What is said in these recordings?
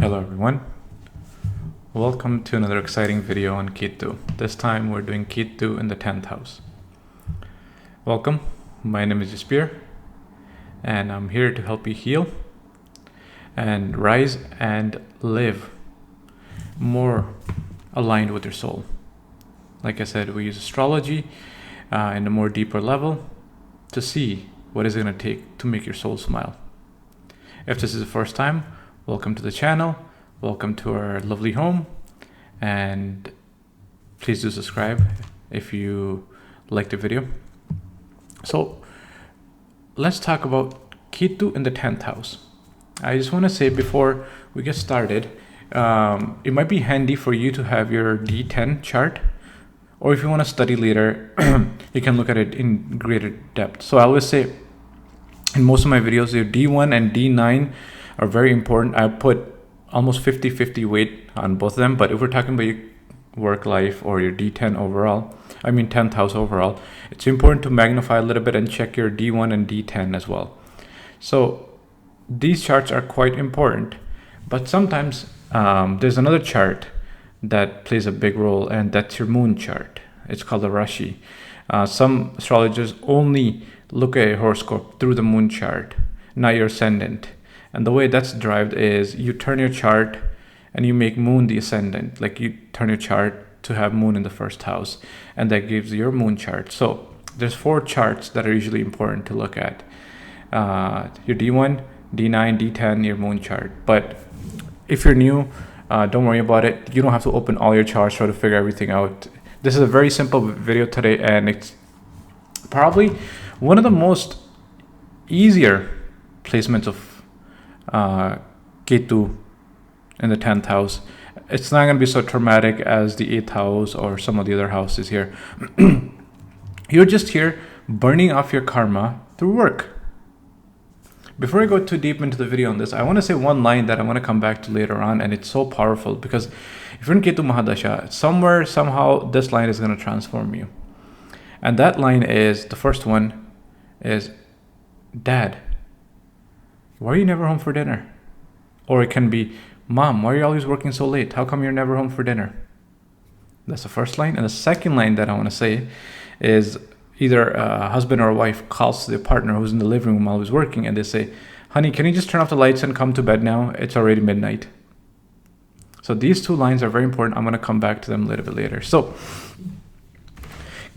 Hello everyone, welcome to another exciting video on Ketu. This time we're doing Ketu in the 10th house. Welcome, my name is Jaspir and I'm here to help you heal and rise and live more aligned with your soul. Like I said, we use astrology in a more deeper level to see what is it going to take to make your soul smile. If this is the first time, welcome to the channel, welcome to our lovely home, and please do subscribe if you like the video. So let's talk about Ketu in the 10th house. I just want to say before we get started, it might be handy for you to have your D10 chart, or if you want to study later, you can look at it in greater depth. So I always say in most of my videos, your D1 and D9 are very important. I put almost 50-50 weight on both of them, but if we're talking about your work life or your D10 overall, 10th house overall, it's important to magnify a little bit and check your D1 and D10 as well. So these charts are quite important, but sometimes there's another chart that plays a big role, and that's your moon chart. It's called a Rashi. Some astrologers only look at a horoscope through the moon chart, not your ascendant. And the way that's derived is you turn your chart and you make moon the ascendant. Like you turn your chart to have moon in the first house, and that gives your moon chart. So there's 4 charts that are usually important to look at. Your D1, D9, D10, your moon chart. But if you're new, don't worry about it. You don't have to open all your charts, try to figure everything out. This is a very simple video today, and it's probably one of the most easier placements of Ketu in the 10th house. It's not going to be so traumatic as the 8th house or some of the other houses here. You're just here burning off your karma through work. Before I go too deep into the video on this, I want to say one line that I want to come back to later on, and it's so powerful because if you're in Ketu Mahadasha, somewhere, somehow, this line is going to transform you. And that line is, the first one is, Dad, why are you never home for dinner? Or it can be, Mom, why are you always working so late? How come you're never home for dinner? That's the first line. And the second line that I want to say is either a husband or a wife calls the partner who's in the living room while he's working, and they say, honey, can you just turn off the lights and come to bed now? It's already midnight. So these 2 lines are very important. I'm going to come back to them a little bit later. So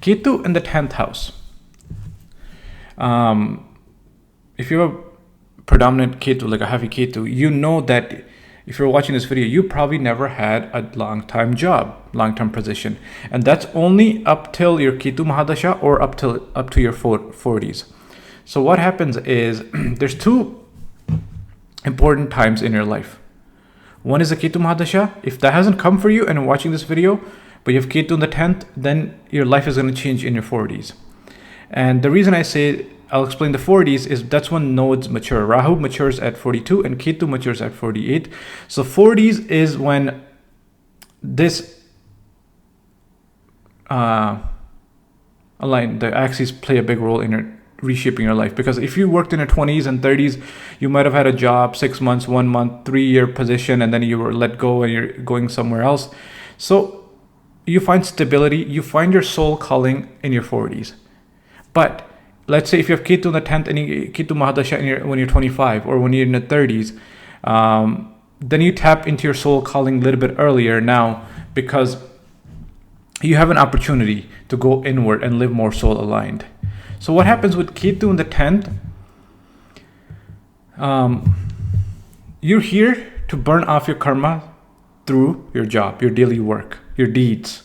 Ketu in the 10th house. If you have a predominant Ketu, like a heavy Ketu, you know that if you're watching this video, you probably never had a long-time job, long-term position. And that's only up till your Ketu Mahadasha or up to your 40s. So what happens is there's 2 important times in your life. One is the Ketu Mahadasha. If that hasn't come for you and you're watching this video, but you have Ketu in the 10th, then your life is going to change in your 40s. And the reason I say I'll explain the 40s is that's when nodes mature. Rahu matures at 42 and Ketu matures at 48. So 40s is when this the axes play a big role in reshaping your life. Because if you worked in your 20s and 30s, you might have had a job, 6 months, 1 month, 3-year position, and then you were let go and you're going somewhere else. So you find stability, you find your soul calling in your 40s. But let's say if you have Ketu in the 10th and Ketu Mahadasha when you're 25 or when you're in the 30s, then you tap into your soul calling a little bit earlier now, because you have an opportunity to go inward and live more soul aligned. So what happens with Ketu in the 10th? You're here to burn off your karma through your job, your daily work, your deeds.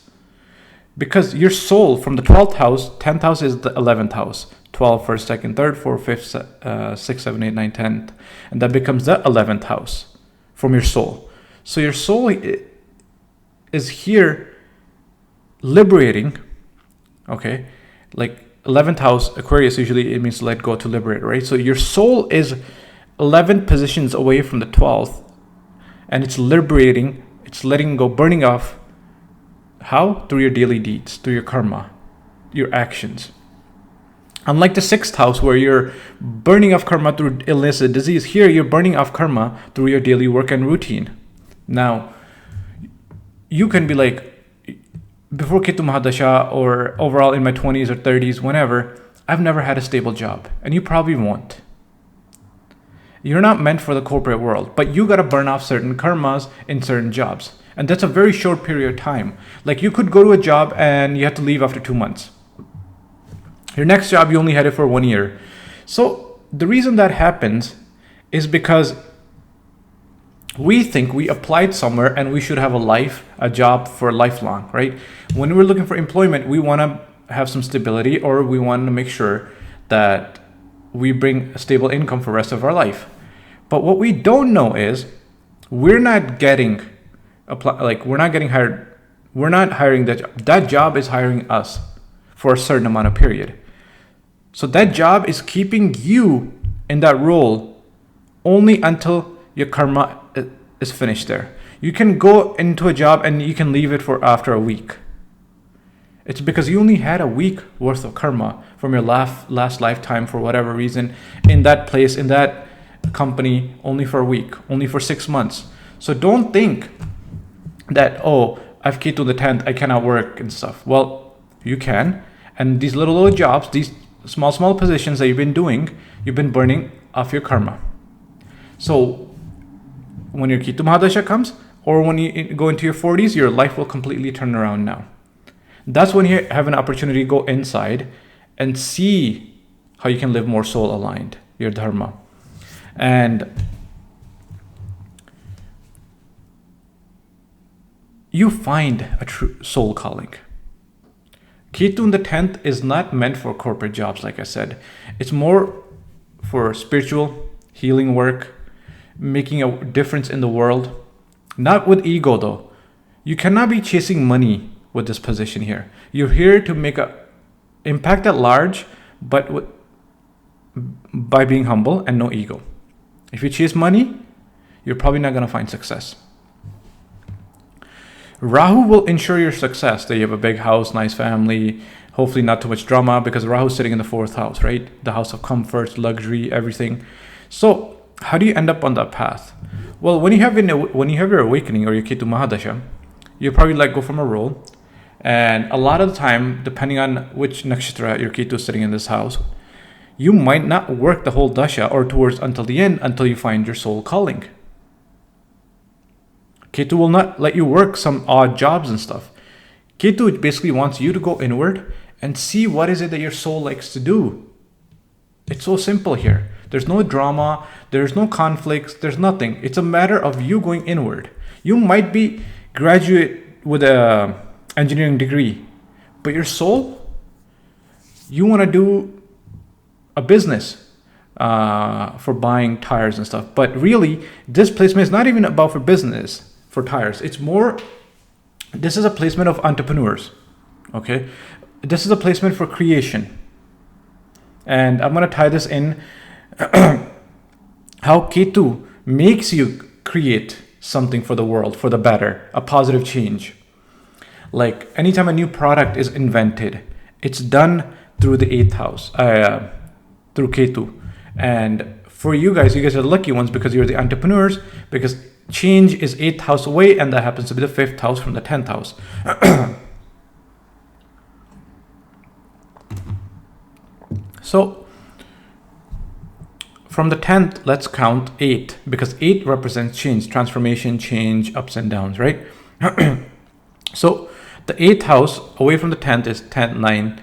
Because your soul from the 12th house, 10th house is the 11th house. 12, 1st, 2nd, 3rd, 4th, 5th, 6th, 7th, 8th, 9th, 10th. And that becomes the 11th house from your soul. So your soul is here liberating, okay? Like 11th house, Aquarius, usually it means let go, to liberate, right? So your soul is 11 positions away from the 12th, and it's liberating, it's letting go, burning off. How? Through your daily deeds, through your karma, your actions. Unlike the 6th house where you're burning off karma through illness and disease, here you're burning off karma through your daily work and routine. Now, you can be like, before Ketu Mahadasha or overall in my 20s or 30s, whenever, I've never had a stable job. And you probably won't. You're not meant for the corporate world, but you got to burn off certain karmas in certain jobs. And that's a very short period of time. Like you could go to a job and you have to leave after 2 months. Your next job, you only had it for 1 year. So the reason that happens is because we think we applied somewhere and we should have a job for lifelong, right? When we're looking for employment, we want to have some stability, or we want to make sure that we bring a stable income for the rest of our life. But what we don't know is we're not getting hired. We're not hiring that job. That job is hiring us for a certain amount of period. So that job is keeping you in that role only until your karma is finished there. You can go into a job and you can leave it for after a week. It's because you only had a week worth of karma from your last lifetime for whatever reason in that place, in that company, only for a week, only for 6 months. So don't think that, oh, I've Ketu the 10th, I cannot work and stuff. Well, you can. And these little jobs, these small positions that you've been doing, you've been burning off your karma. So when your Ketu Mahadasha comes, or when you go into your 40s, your life will completely turn around now. That's when you have an opportunity to go inside and see how you can live more soul aligned, your dharma. And you find a true soul calling. Ketu in the 10th is not meant for corporate jobs, like I said. It's more for spiritual healing work, making a difference in the world. Not with ego though. You cannot be chasing money with this position here. You're here to make an impact at large, but by being humble and no ego. If you chase money, you're probably not going to find success. Rahu will ensure your success, that you have a big house, nice family, hopefully not too much drama, because Rahu is sitting in the 4th house, right? The house of comfort, luxury, everything. So how do you end up on that path? Well, when you have your awakening or your Ketu Mahadasha, you probably let go from a role. And a lot of the time, depending on which nakshatra your Ketu is sitting in this house, you might not work the whole dasha or towards until the end, until you find your soul calling. Ketu will not let you work some odd jobs and stuff. Ketu basically wants you to go inward and see what is it that your soul likes to do. It's so simple here. There's no drama, there's no conflicts, there's nothing. It's a matter of you going inward. You might be graduate with a engineering degree, but your soul, you want to do a business for buying tires and stuff. But really, this placement is not even about for business, for tires. It's more, this is a placement of entrepreneurs, okay? This is a placement for creation. And I'm going to tie this in how Ketu makes you create something for the world, for the better, a positive change. Like anytime a new product is invented, it's done through the 8th house, through Ketu. And for you guys are the lucky ones because you're the entrepreneurs, because change is 8th house away, and that happens to be the 5th house from the 10th house. So from the 10th, let's count 8, because 8 represents change, transformation, change, ups and downs, right? So the 8th house away from the 10th is 10, 9,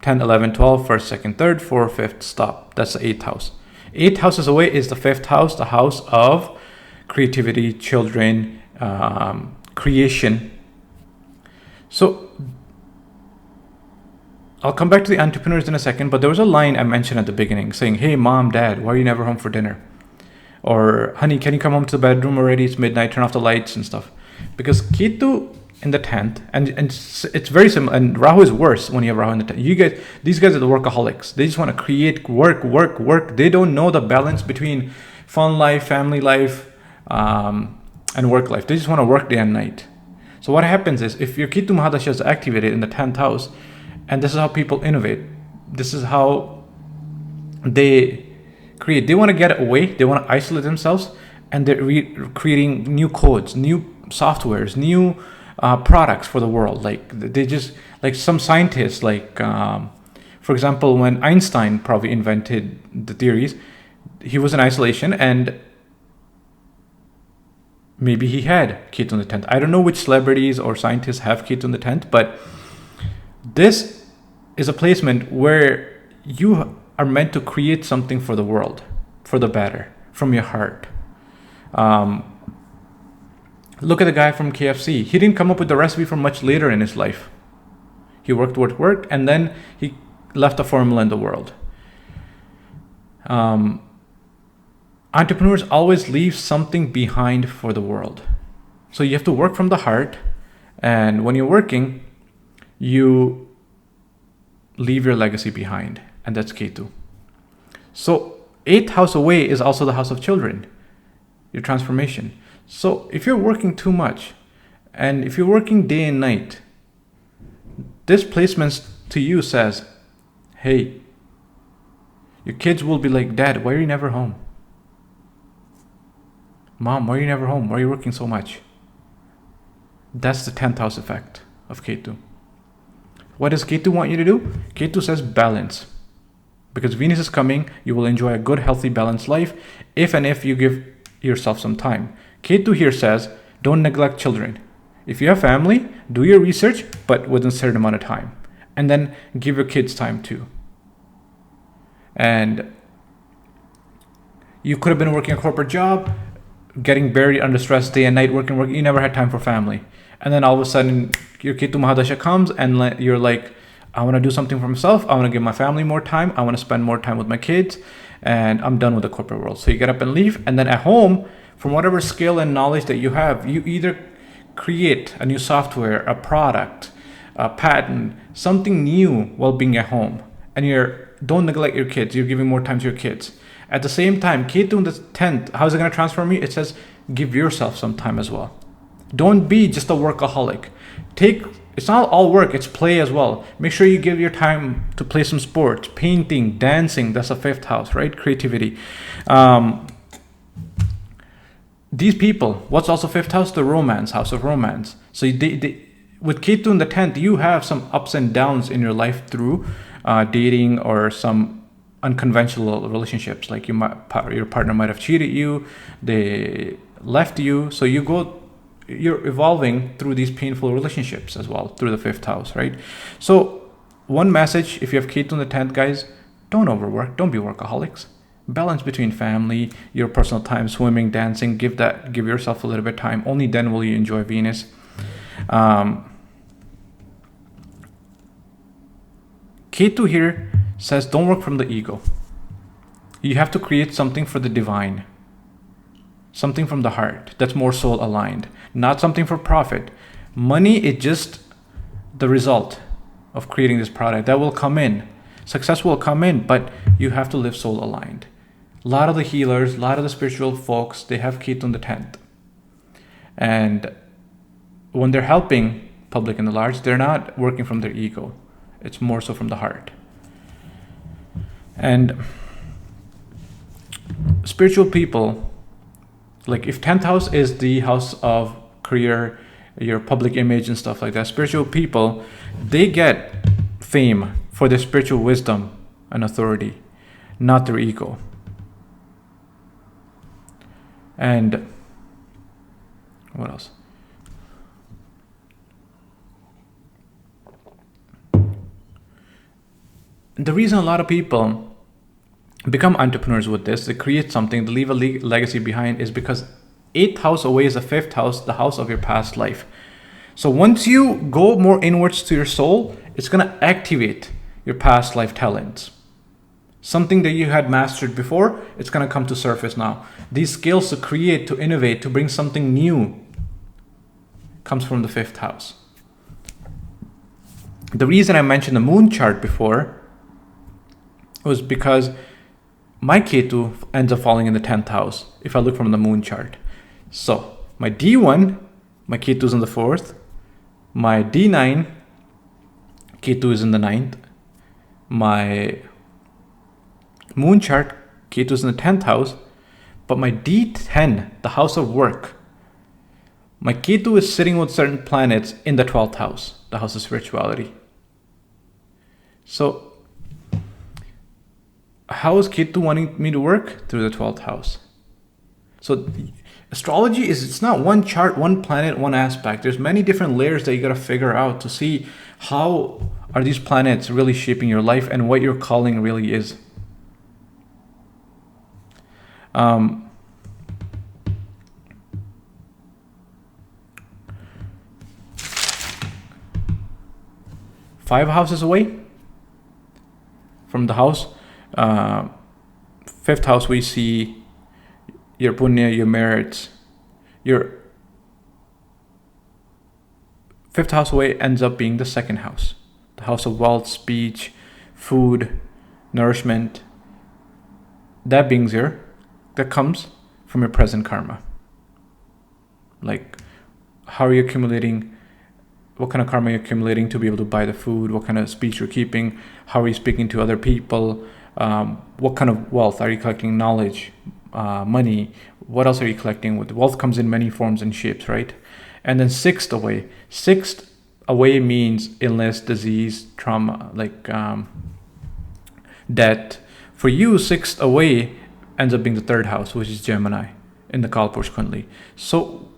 10, 11, 12, 1st, 2nd, 3rd, 4th, 5th, stop. That's the 8th house. 8 houses away is the 5th house, the house of creativity, children, creation. So I'll come back to the entrepreneurs in a second, but there was a line I mentioned at the beginning saying, hey, mom, dad, why are you never home for dinner? Or, honey, can you come home to the bedroom already? It's midnight, turn off the lights and stuff. Because Ketu in the 10th, and it's very similar, and Rahu is worse when you have Rahu in the 10th. These guys are the workaholics. They just want to create work. They don't know the balance between fun life, family life, and work life. They just want to work day and night. So what happens is, if your Ketu Mahadasha is activated in the 10th house, and this is how people innovate, this is how they create. They want to get away, they want to isolate themselves, and they're creating new codes, new softwares, new products for the world. Like they just, like some scientists, like for example, when Einstein probably invented the theories, he was in isolation, and maybe he had Ketu in the 10th. I don't know which celebrities or scientists have Ketu in the 10th, but this is a placement where you are meant to create something for the world, for the better, from your heart. Look at the guy from KFC. He didn't come up with the recipe for much later in his life. He worked, and then he left a formula in the world. Entrepreneurs always leave something behind for the world. So you have to work from the heart, and when you're working, you leave your legacy behind, and that's Ketu. So 8th house away is also the house of children, your transformation. So if you're working too much, and if you're working day and night, this placement to you says, hey, your kids will be like, Dad, why are you never home? Mom, why are you never home? Why are you working so much? That's the 10th house effect of Ketu. What does Ketu want you to do? Ketu says balance. Because Venus is coming, you will enjoy a good, healthy, balanced life if you give yourself some time. Ketu here says, don't neglect children. If you have family, do your research, but within a certain amount of time. And then give your kids time too. And you could have been working a corporate job, getting buried under stress day and night, working. You never had time for family. And then all of a sudden, your Ketu Mahadasha comes and you're like, I want to do something for myself. I want to give my family more time. I want to spend more time with my kids. And I'm done with the corporate world. So you get up and leave. And then at home, from whatever skill and knowledge that you have, you either create a new software, a product, a patent, something new while being at home. And don't neglect your kids. You're giving more time to your kids. At the same time, Ketu in the 10th, how is it going to transform you? It says, give yourself some time as well. Don't be just a workaholic. It's not all work, it's play as well. Make sure you give your time to play some sports, painting, dancing. That's a 5th house, right? Creativity. These people, what's also 5th house? The romance, house of romance. So with Ketu in the 10th, you have some ups and downs in your life through dating or some unconventional relationships. Like your partner might have cheated you, they left you. So you're evolving through these painful relationships as well, through the 5th house, right? So one message, if you have Ketu in the 10th, guys, don't overwork, don't be workaholics. Balance between family, your personal time, swimming, dancing, give yourself a little bit of time. Only then will you enjoy Venus. Ketu here says, don't work from the ego. You have to create something for the divine. Something from the heart that's more soul aligned, not something for profit. Money is just the result of creating this product that will come in. Success will come in, but you have to live soul aligned. A lot of the healers, a lot of the spiritual folks, they have Ketu in the 10th. And when they're helping public and the large, they're not working from their ego. It's more so from the heart. And spiritual people, like if 10th house is the house of career, your public image and stuff like that, spiritual people, they get fame for their spiritual wisdom and authority, not their ego. And what else? The reason a lot of people become entrepreneurs with this, they create something, they leave a legacy behind, is because 8th house away is the 5th house, the house of your past life. So once you go more inwards to your soul, it's going to activate your past life talents. Something that you had mastered before, it's going to come to surface now. These skills to create, to innovate, to bring something new comes from the 5th house. The reason I mentioned the moon chart before was because my Ketu ends up falling in the 10th house if I look from the moon chart. So my D1, my Ketu is in the 4th. My D9, Ketu is in the 9th. My moon chart, Ketu is in the 10th house. But my D10, the house of work, my Ketu is sitting with certain planets in the 12th house, the house of spirituality. So how is Ketu wanting me to work? Through the 12th house. So astrology it's not one chart, one planet, one aspect. There's many different layers that you got to figure out to see how are these planets really shaping your life and what your calling really is. 5 houses away from the house. 5th house, we see your punya, your merits. Your 5th house away ends up being the 2nd house, the house of wealth, speech, food, nourishment. That being here, that comes from your present karma. Like, how are you accumulating? What kind of karma are you accumulating to be able to buy the food? What kind of speech you're keeping? How are you speaking to other people? What kind of wealth? Are you collecting knowledge, money? What else are you collecting? With wealth comes in many forms and shapes, right? And then 6th away. 6th away means illness, disease, trauma, like debt. For you, 6th away ends up being the 3rd house, which is Gemini in the Kalpurush Kundli. So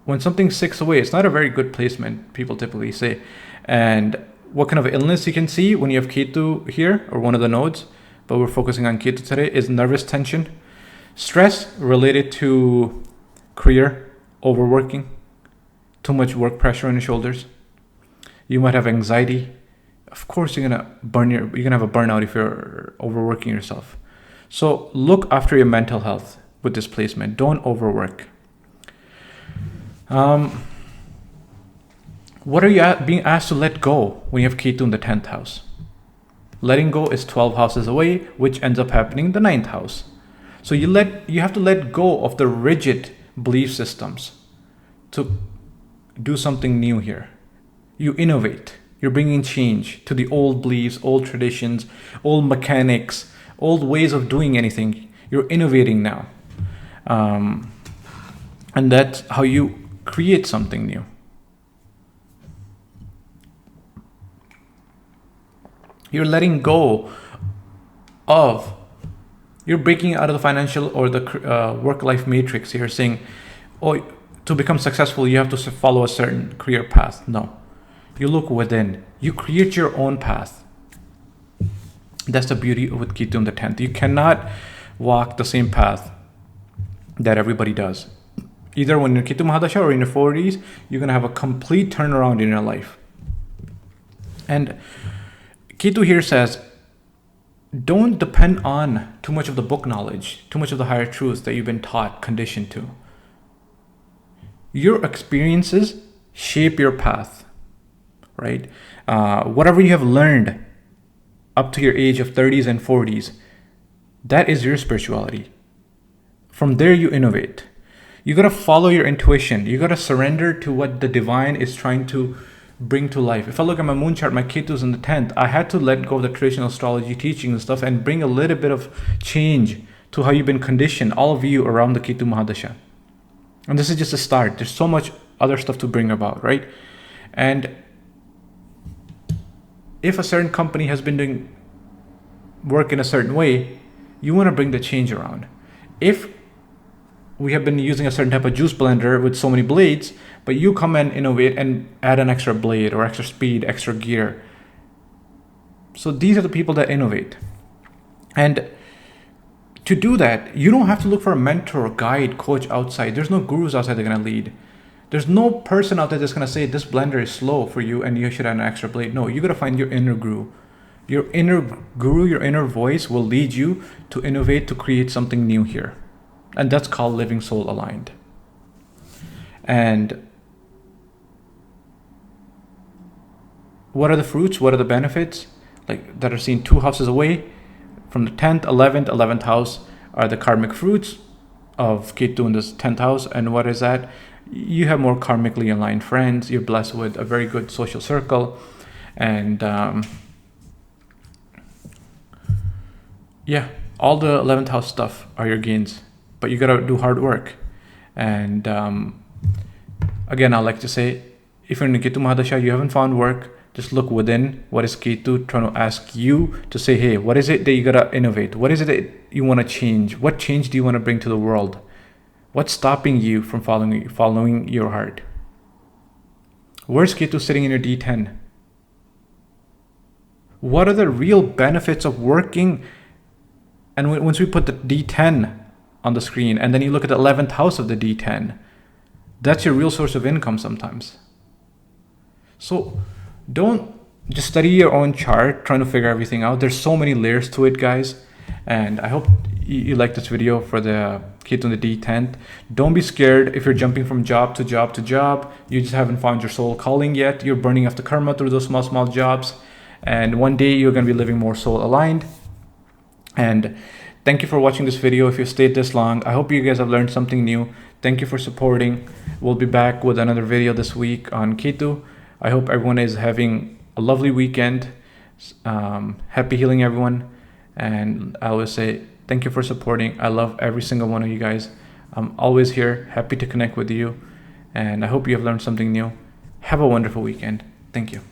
when something's 6th away, it's not a very good placement, people typically say. And what kind of illness you can see when you have Ketu here, or one of the nodes, but we're focusing on Ketu today, is nervous tension, stress related to career, overworking, too much work pressure on your shoulders. You might have anxiety. Of course, you're gonna have a burnout if you're overworking yourself. So look after your mental health with this placement. Don't overwork. What are you being asked to let go when you have Ketu in the 10th house? Letting go is 12 houses away, which ends up happening in the 9th house. So you have to let go of the rigid belief systems to do something new here. You innovate. You're bringing change to the old beliefs, old traditions, old mechanics, old ways of doing anything. You're innovating now. And that's how you create something new. You're letting go of, you're breaking out of the financial or the work-life matrix. You're saying, oh, to become successful, you have to follow a certain career path. No, you look within. You create your own path. That's the beauty with Ketu in the 10th. You cannot walk the same path that everybody does. Either when you're Ketu Mahadasha or in your 40s, you're going to have a complete turnaround in your life. And Ketu here says, don't depend on too much of the book knowledge, too much of the higher truths that you've been taught, conditioned to. Your experiences shape your path, right? Whatever you have learned up to your age of 30s and 40s, that is your spirituality. From there, you innovate. You got to follow your intuition. You got to surrender to what the divine is trying to bring to life. If I look at my moon chart, my Ketu's in the 10th, I had to let go of the traditional astrology teaching and stuff and bring a little bit of change to how you've been conditioned, all of you around the Ketu Mahadasha. And this is just a start. There's so much other stuff to bring about, right? And if a certain company has been doing work in a certain way, you want to bring the change around. If we have been using a certain type of juice blender with so many blades, but you come and innovate and add an extra blade or extra speed, extra gear. So these are the people that innovate. And to do that, you don't have to look for a mentor, guide, coach outside. There's no gurus outside that are going to lead. There's no person out there that's going to say this blender is slow for you and you should add an extra blade. No, you got to find your inner guru. Your inner guru, your inner voice will lead you to innovate, to create something new here. And that's called living soul aligned. And what are the fruits? What are the benefits? Like that are seen 2 houses away from the 10th, 11th house are the karmic fruits of Ketu in this 10th house. And what is that? You have more karmically aligned friends. You're blessed with a very good social circle. And all the 11th house stuff are your gains. but you gotta do hard work. And again, I like to say, if you're in the Ketu Mahadasha, you haven't found work, just look within. What is Ketu trying to ask you to say, hey, what is it that you gotta innovate? What is it that you want to change? What change do you want to bring to the world? What's stopping you from following your heart? Where's Ketu sitting in your D10? What are the real benefits of working? And once we put the D10 on the screen, and then you look at the 11th house of the D10, that's your real source of income sometimes. So don't just study your own chart trying to figure everything out. There's so many layers to it, guys. And I hope you like this video for the Ketu and the D10. Don't be scared if you're jumping from job to job to job. You just haven't found your soul calling yet. You're burning off the karma through those small jobs. And one day you're going to be living more soul aligned. And thank you for watching this video. If you stayed this long, I hope you guys have learned something new. Thank you for supporting. We'll be back with another video this week on Ketu. I hope everyone is having a lovely weekend. Happy healing, everyone. And I always say thank you for supporting. I love every single one of you guys. I'm always here, happy to connect with you. And I hope you have learned something new. Have a wonderful weekend. Thank you.